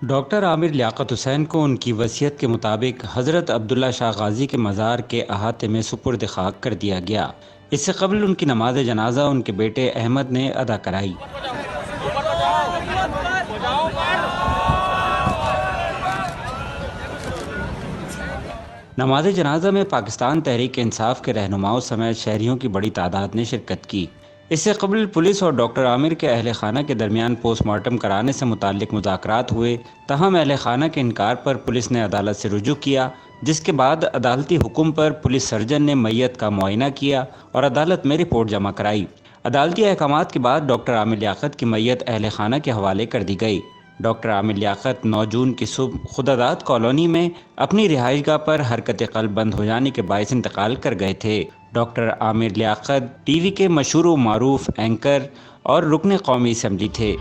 Doctor Aamir Liaquat حسین کو ان کی وصیت کے مطابق حضرت عبداللہ شاہ غازی کے مزار کے احاطے میں سپرد خاک کر دیا گیا۔ اس سے قبل ان کی نماز جنازہ ان کے بیٹے احمد نے ادا کرائی۔ نماز جنازہ میں پاکستان تحریک انصاف کے رہنماؤں سمیت شہریوں کی بڑی تعداد نے شرکت کی۔ اس سے قبل پولیس اور ڈاکٹر عامر کے اہل خانہ کے درمیان پوسٹ مارٹم کرانے سے متعلق مذاکرات ہوئے، تاہم اہل خانہ کے انکار پر پولیس نے عدالت سے رجوع کیا، جس کے بعد عدالتی حکم پر پولیس سرجن نے میت کا معائنہ کیا اور عدالت میں رپورٹ جمع کرائی۔ عدالتی احکامات کے بعد ڈاکٹر عامر لیاقت کی میت اہل خانہ کے حوالے کر دی گئی۔ ڈاکٹر عامر لیاقت 9 جون کی صبح خداداد کالونی میں اپنی رہائش گاہ پر حرکت قلب بند ہو جانے کے باعث انتقال کر گئے تھے۔ Doctor Aamir Liaquat T V کے مشہور و معروف اینکر اور رکن قومی اسمبلی تھے۔